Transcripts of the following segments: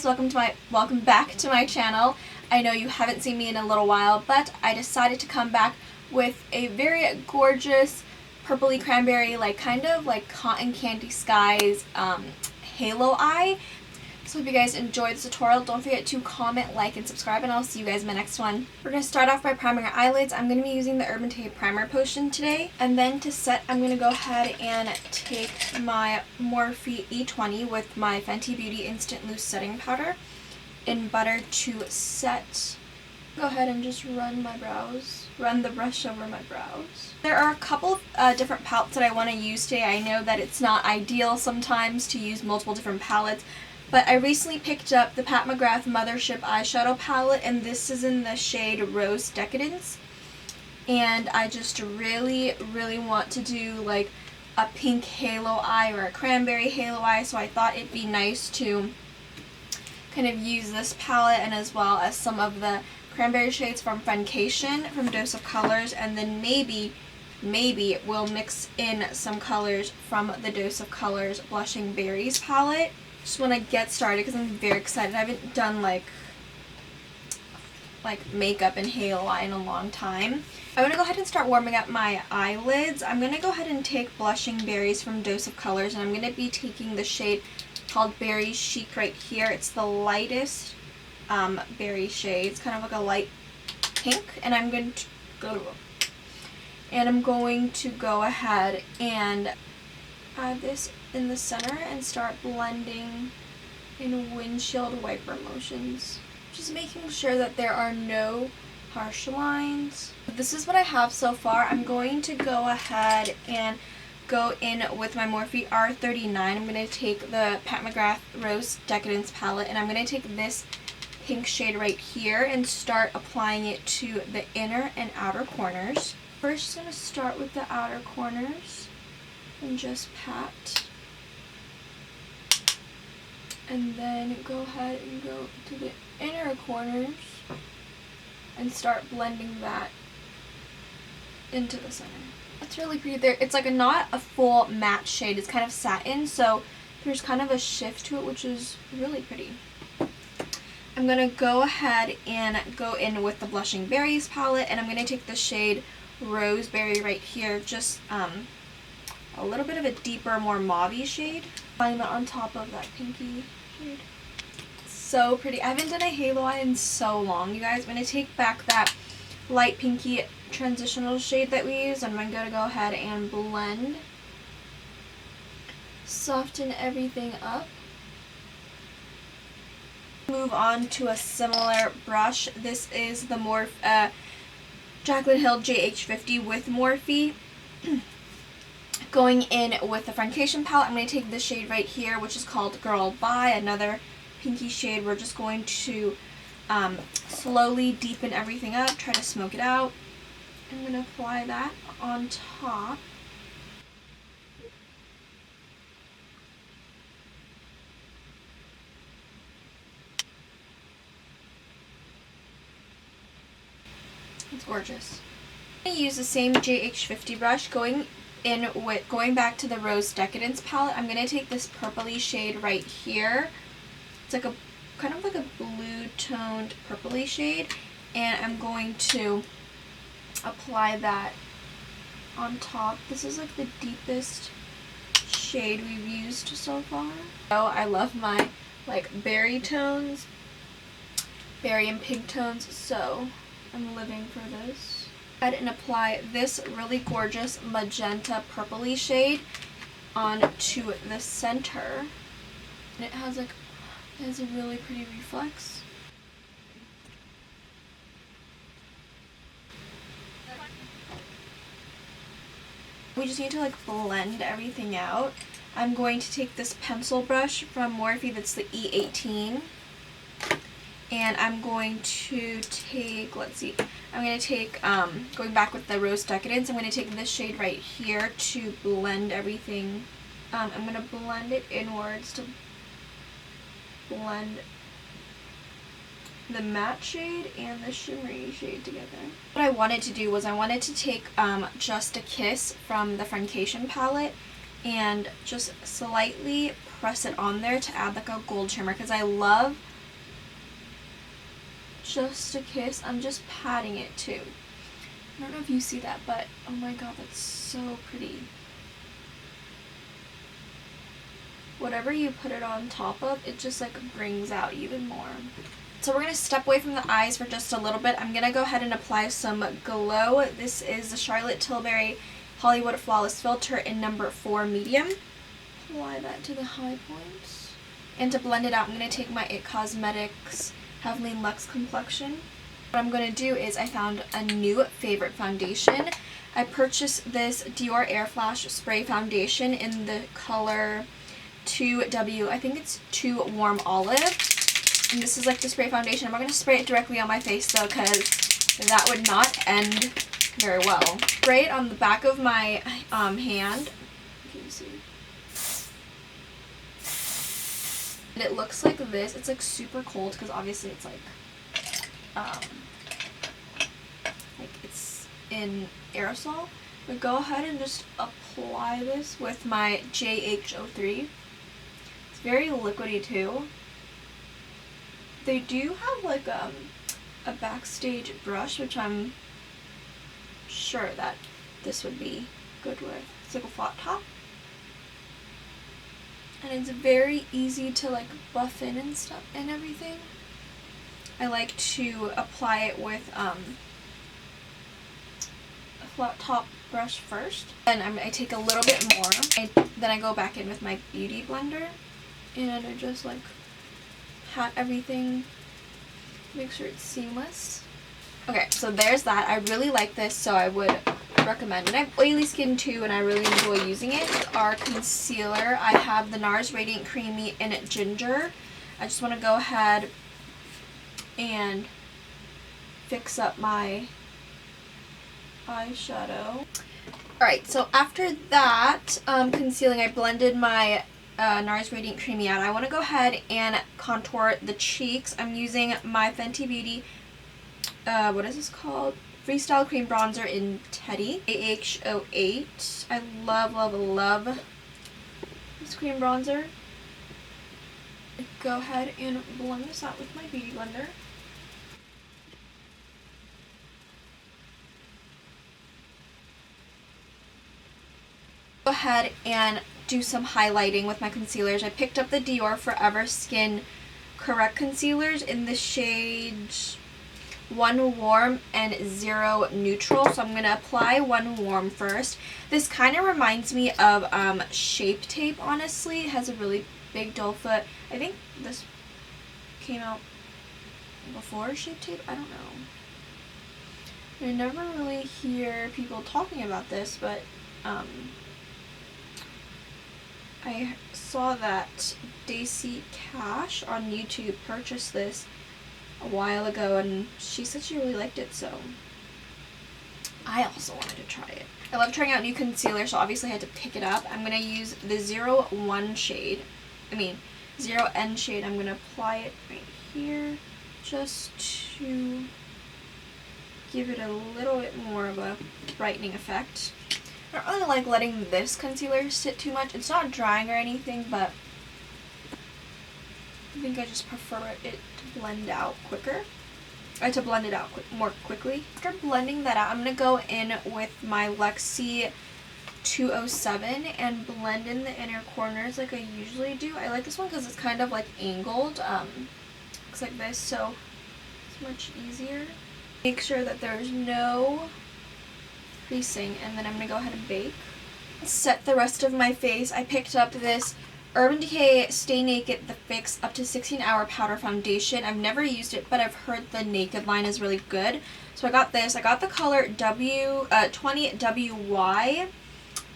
guys, welcome back to my channel. I know you haven't seen me in a little while, but I decided to come back with a very gorgeous purpley cranberry, kind of like cotton candy skies halo eye. So if you guys enjoyed this tutorial, don't forget to comment, like, and subscribe, and I'll see you guys in my next one. We're going to start off by priming our eyelids. I'm going to be using the Urban Decay Primer Potion today. And then to set, I'm going to go ahead and take my Morphe E20 with my Fenty Beauty Instant Loose Setting Powder in butter to set. Go ahead and just run the brush over my brows. There are a couple of different palettes that I want to use today. I know that it's not ideal sometimes to use multiple different palettes, but I recently picked up the Pat McGrath Mothership eyeshadow palette, and this is in the shade Rose Decadence. And I just really want to do like a pink halo eye or a cranberry halo eye, so I thought it'd be nice to kind of use this palette and as well as some of the cranberry shades from Friendcation from Dose of Colors, and then maybe we'll mix in some colors from the Dose of Colors Blushing Berries palette. Just want to get started because I'm very excited. I haven't done like makeup and halo eye in a long time. I'm going to go ahead and start warming up my eyelids. I'm going to go ahead and take Blushing Berries from Dose of Colors, and I'm going to be taking the shade called Berry Chic right here. It's the lightest berry shade. It's kind of like a light pink, and I'm going to go ahead and add this in the center and start blending in windshield wiper motions. Just making sure that there are no harsh lines. This is what I have so far. I'm going to go ahead and go in with my Morphe R39. I'm going to take the Pat McGrath Rose Decadence palette, and I'm going to take this pink shade right here and start applying it to the inner and outer corners. First, I'm going to start with the outer corners and just pat. And then go ahead and go to the inner corners and start blending that into the center. That's really pretty there. It's like not a full matte shade. It's kind of satin, so there's kind of a shift to it, which is really pretty. I'm going to go ahead and go in with the Blushing Berries palette, and I'm going to take the shade Roseberry right here, just a little bit of a deeper, more mauve-y shade. Applying that on top of that pinky shade. So pretty. I haven't done a halo eye in so long, you guys. I'm going to take back that light pinky transitional shade that we used, and I'm going to go ahead and blend. Soften everything up. Move on to a similar brush. This is the Jaclyn Hill JH50 with Morphe. Going in with the Friendcation palette, I'm going to take this shade right here, which is called Girl Bye, another pinky shade. We're just going to slowly deepen everything up, try to smoke it out. I'm going to apply that on top. It's gorgeous. I'm going to use the same JH50 brush, going back to the Rose Decadence palette. I'm going to take this purpley shade right here. It's like a kind of like a blue toned purpley shade, and I'm going to apply that on top. This is like the deepest shade we've used so far. Oh, I love my berry tones, berry and pink tones, so I'm living for this. Go ahead and apply this really gorgeous magenta purpley shade onto the center, and it has a really pretty reflex. We just need to blend everything out. I'm going to take this pencil brush from Morphe, that's the E18, and I'm going to take, going back with the Rose Decadence, I'm going to take this shade right here to blend everything. I'm going to blend it inwards to blend the matte shade and the shimmery shade together. What I wanted to do was I wanted to take Just a Kiss from the Friendcation palette and just slightly press it on there to add like a gold shimmer, because I love Just a Kiss. I'm just patting it too. I don't know if you see that, but oh my god, that's so pretty. Whatever you put it on top of, it just like brings out even more. So we're going to step away from the eyes for just a little bit. I'm going to go ahead and apply some glow. This is the Charlotte Tilbury Hollywood Flawless Filter in number 4 medium. Apply that to the high points. And to blend it out, I'm going to take my IT Cosmetics Heavenly Luxe Complexion. What I'm going to do is I found a new favorite foundation. I purchased this Dior Airflash Spray Foundation in the color 2W. I think it's 2 Warm Olive. And this is like the spray foundation. I'm not going to spray it directly on my face though, because that would not end very well. Spray it on the back of my hand. Can you see? And it looks like this. It's like super cold because obviously it's like it's in aerosol. But go ahead and just apply this with my JH03. It's very liquidy too. They do have like a Backstage brush, which I'm sure that this would be good with. It's like a flat top. And it's very easy to like buff in and stuff and everything. I like to apply it with a flat top brush first. And I take a little bit more. Then I go back in with my beauty blender. And I just like pat everything, make sure it's seamless. Okay, so there's that. I really like this, so I would recommend it. I have oily skin too, and I really enjoy using it. Our concealer, I have the NARS Radiant Creamy in Gnger. I just want to go ahead and fix up my eyeshadow. Alright, so after that concealing, I blended my NARS Radiant Creamy out. I want to go ahead and contour the cheeks. I'm using my Fenty Beauty, what is this called? Freestyle Cream Bronzer in Teddy, AH08. I love, love, love this cream bronzer. Go ahead and blend this out with my beauty blender. Go ahead and do some highlighting with my concealers. I picked up the Dior Forever Skin Correct Concealers in the shades 1 Warm and 0 Neutral. So I'm going to apply 1 Warm first. This kind of reminds me of Shape Tape, honestly. It has a really big doe foot. I think this came out before Shape Tape. I don't know. I never really hear people talking about this, but I saw that Desi Cash on YouTube purchased this a while ago, and she said she really liked it, so I also wanted to try it. I love trying out new concealer, so obviously I had to pick it up. I'm going to use the 01 shade, 0N shade. I'm going to apply it right here just to give it a little bit more of a brightening effect. I don't really like letting this concealer sit too much. It's not drying or anything, but I think I just prefer it to blend out quicker. To blend it out more quickly. After blending that out, I'm going to go in with my Luxie 207 and blend in the inner corners like I usually do. I like this one because it's kind of like angled. Looks like this, so it's much easier. Make sure that there's no creasing, and then I'm going to go ahead and bake. Set the rest of my face. I picked up this Urban Decay Stay Naked The Fix Up to 16-Hour Powder Foundation. I've never used it, but I've heard the Naked line is really good. So I got this. I got the color 20WY.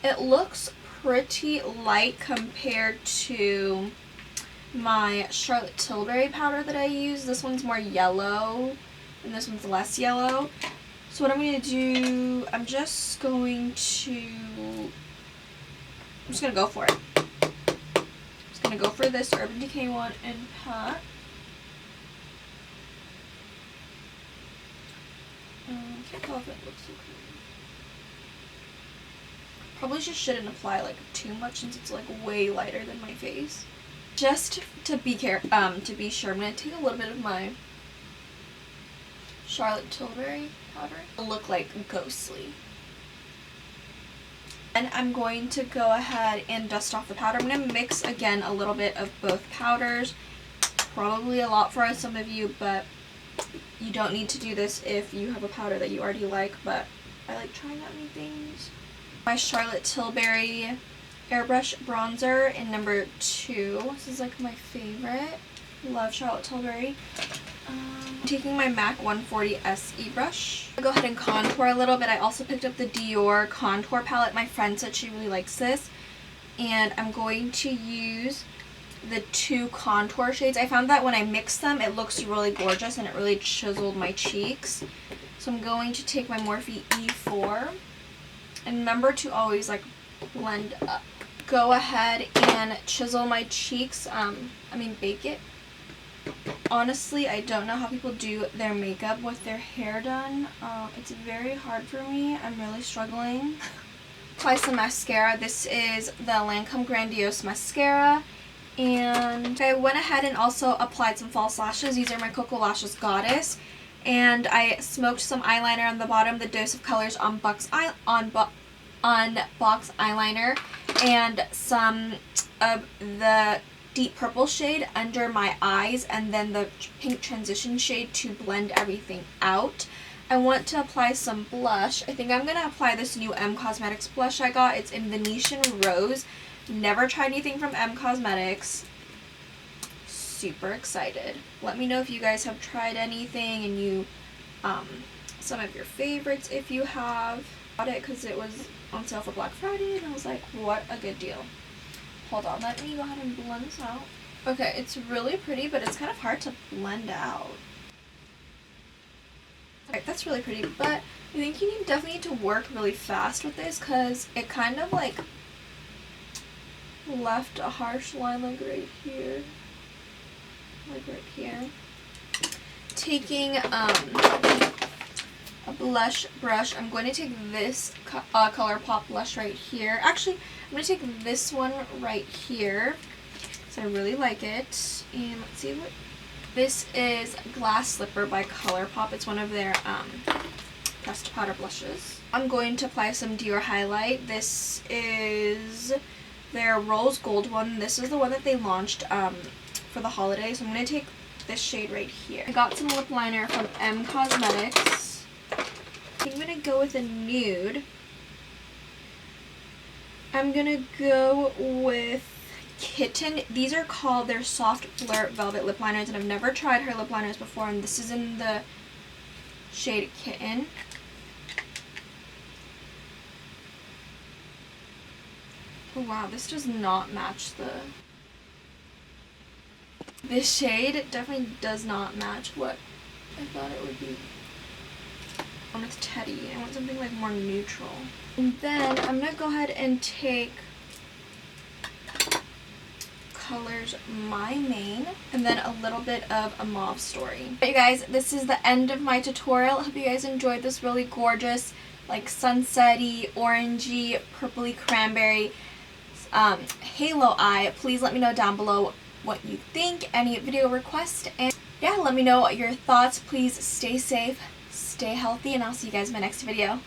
It looks pretty light compared to my Charlotte Tilbury powder that I use. This one's more yellow, and this one's less yellow. So what I'm going to do, I'm just going to go for it. I'm just going to go for this Urban Decay one and pat. Can't tell if it looks okay. Probably just shouldn't apply like too much since it's like way lighter than my face. Just to be sure, I'm gonna take a little bit of my Charlotte Tilbury powder. It'll look like ghostly. And I'm going to go ahead and dust off the powder. I'm going to mix again a little bit of both powders. Probably a lot for some of you, but you don't need to do this if you have a powder that you already like, but I like trying out new things. My Charlotte Tilbury Airbrush bronzer in number 2. This is like my favorite. Love Charlotte Tilbury. Taking my MAC 140 SE brush. I'll go ahead and contour a little bit. I also picked up the Dior contour palette. My friend said she really likes this. And I'm going to use the 2 contour shades. I found that when I mix them, it looks really gorgeous and it really chiseled my cheeks. So I'm going to take my Morphe E4. And remember to always like blend up. Go ahead and chisel my cheeks. Bake it. Honestly, I don't know how people do their makeup with their hair done. It's very hard for me. I'm really struggling. Apply some mascara. This is the Lancome Grandiose mascara. And I went ahead and also applied some false lashes. These are my KoKo Lashes Goddess. And I smoked some eyeliner on the bottom, the Dose of Colors Unbox eyeliner, and some of the deep purple shade under my eyes, and then the pink transition shade to blend everything out. I want to apply some blush. I think I'm going to apply this new M Cosmetics blush I got. It's in Venetian Rose. Never tried anything from M Cosmetics. Super excited. Let me know if you guys have tried anything and you, some of your favorites if you have. I bought it because it was on sale for Black Friday and I was like, what a good deal. Hold on, let me go ahead and blend this out. Okay, it's really pretty, but it's kind of hard to blend out. Alright, that's really pretty, but I think you definitely need to work really fast with this because it kind of like left a harsh line like right here. Like right here. Taking a blush brush, I'm going to take this ColourPop blush right here. Actually, I'm going to take this one right here because I really like it. And let's see what... This is Glass Slipper by ColourPop. It's one of their pressed powder blushes. I'm going to apply some Dior highlight. This is their Rose Gold one. This is the one that they launched for the holiday. So I'm going to take this shade right here. I got some lip liner from M Cosmetics. I'm going to go with a nude. I'm going to go with Kitten. These are called their Soft Flirt Velvet Lip Liners, and I've never tried her lip liners before, and this is in the shade Kitten. Oh wow, this does not match the... This shade definitely does not match what I thought it would be. I want Teddy. I want something like more neutral. And then I'm going to go ahead and take colors My Main and then a little bit of a Mauve Story. But you guys, this is the end of my tutorial. I hope you guys enjoyed this really gorgeous, like sunsetty, orangey, purpley cranberry halo eye. Please let me know down below what you think, any video requests, and yeah, let me know your thoughts. Please stay safe, stay healthy, and I'll see you guys in my next video.